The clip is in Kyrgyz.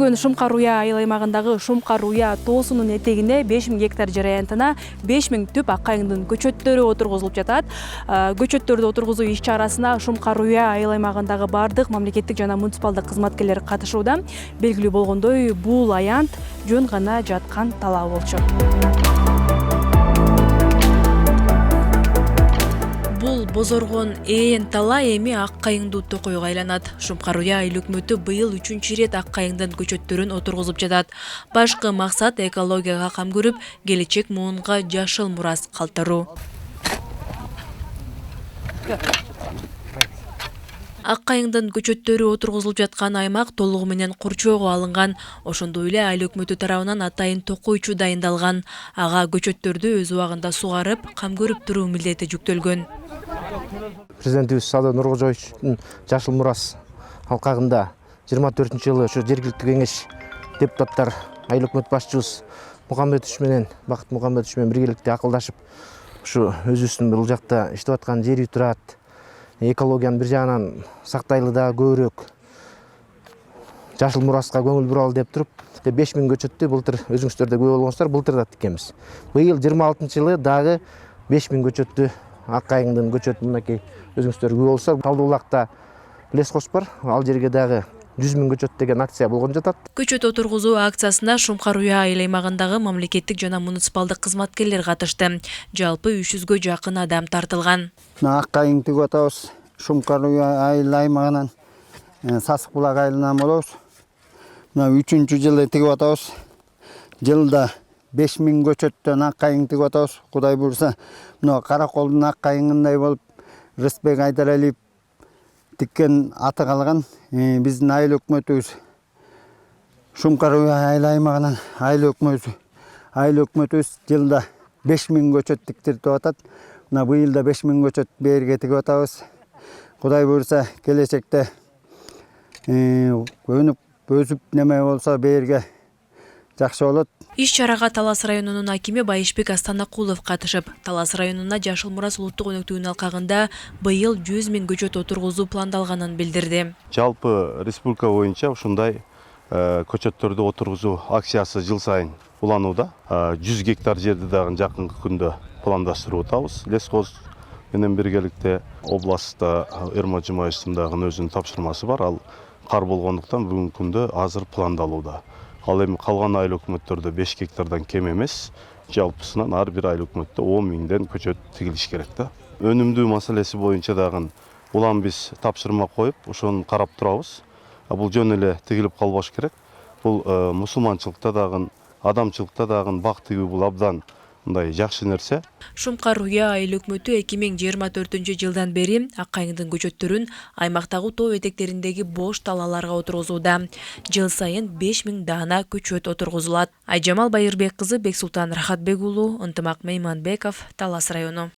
Көчкүлөгөн Шумкар Уя айыл аймагындагы Шумкар Уя тоосунун этегине 5000 гектар жер аянтына 5000 түп ак кайыңдын көчөттөрү отургузулуп жатат. Көчөттөрдү отургузуу иш-чарасына Шумкар Уя айыл аймагындагы бардык мамлекеттик жана муниципалдык кызматкерлер катышууда. Белгилүү болгондой, бул аянт жөн гана жаткан талаа болчу. Бул бозоргон тала эми ак кайыңдуу токойго айланат. Шумкар Уя айыл өкмөтү быйыл 3-чү ирет ак кайыңдын көчөттөрүн отургузуп жатат. Башкы максат экологияга кам көрүп, келечек муунга жашыл мурас калтыруу. Ак кайыңдын көчөттөрү отургузулуп жаткан аймак толугу менен курчоого алынган. Ошондой эле айыл өкмөтү тарабынан атайын токойчу дайындалган. Ага көчөттөрдү өз убагында сугарып, кам көрүп туруу милдети жүктөлгөн. Президентибиз Садыр Нуркожоевичтин жашыл мурас алкагында 24-жылы ошо жергиликтүү кеңеш депутаттар айыл өкмөт башчыбыз Мухамбетович менен Бакыт Мухамбетович менен биргеликте акылдашып, ушу өзүбүздүн бул жакта иштеп аткан жери турат. Экологияны бир жагынан сактайлы да көбүрөөк жашыл мураска көңүл буралы деп туруп, 5000 көчөттү былтыр өзүңүздөр да күбө болгонсуздар, былтыр да тиккенбиз. Быйыл 26-жылы дагы 5000 көчөттү ак кайыңдын көчөтүн мынакей өзүңүздөр күбө болсоор, Талдыбулакта лесхоз бар, ал жерге дагы 100 000 көчөт деген акция болгон жатат. Көчөт отургузуу акциясына Шумкар Уя айыл аймагындагы мамлекеттик жана муниципалдык кызматкерлер катышты. Жалпы 300гө жакын адам тартылган. Ак кайың тигип атабыз. Шумкар Уя айыл аймагынан Сасык булак айылынан болобуз. Мына 3-чү жылы тигип атабыз. Жылда 5000 көчөттөн ак кайың тигип атабыз. Кудай буйрса, мына Караколдун ак кайыңындай болуп, Рысбек Айдаралиев тиккен аты калган. Биздин айыл өкмөтүбүз Шумкар Уя айыл аймагынан айыл өкмөтүбүз жылда 5000 көчөт тиктирип атат. Мына быйыл да 5000 көчөт берге тигип атабыз. Кудай буйрса, келечекте өнүп өсүп неме болсо берге жакшы болот. Иш-чарага Талас районунун акими Байышбек Астанакулов катышып, Талас районуна жашыл мурас улуттук өнөктүгүнүн алкагында быйыл 100 000 көчөт отургузуу пландалганын билдирди. Жалпы республика боюнча ушундай көчөттөрдү отургузуу акциясы жыл сайын уланууда. 100 гектар жерди дагы жакынкы күндө пландаштырып атабыз. Лесхоз менен биргеликте областта Эрмат Жумаевичтин дагы өзүнүн тапшырмасы бар. Ал кар болгондуктан бүгүнкү күндө азыр пландалууда. Ал эми калган айыл өкмөттөрдө 5 гектардан кем эмес. Жалпысынан ар бир айыл өкмөттө 10 000ден көчөт тигилиш керек да. Өнүмдүү маселеси боюнча дагы улам биз тапшырма коюп, ошону карап турабыз. Бул жөн эле тигилип калбаш керек. Бул мусулманчылыкта дагы, адамчылыкта дагы бак тигүү бул абдан мындай жакшы нерсе. Шумкар Уя айыл өкмөтү 2024-жылдан бери ак кайыңдын көчөттөрүн аймактагы тоо этектериндеги бош талааларга отургузууда. Жыл сайын 5000 даана көчөт отургузулат. Айжамал Байырбек кызы, Бексултан Рахатбек уулу, Ынтымак Мейманбеков, Талас району.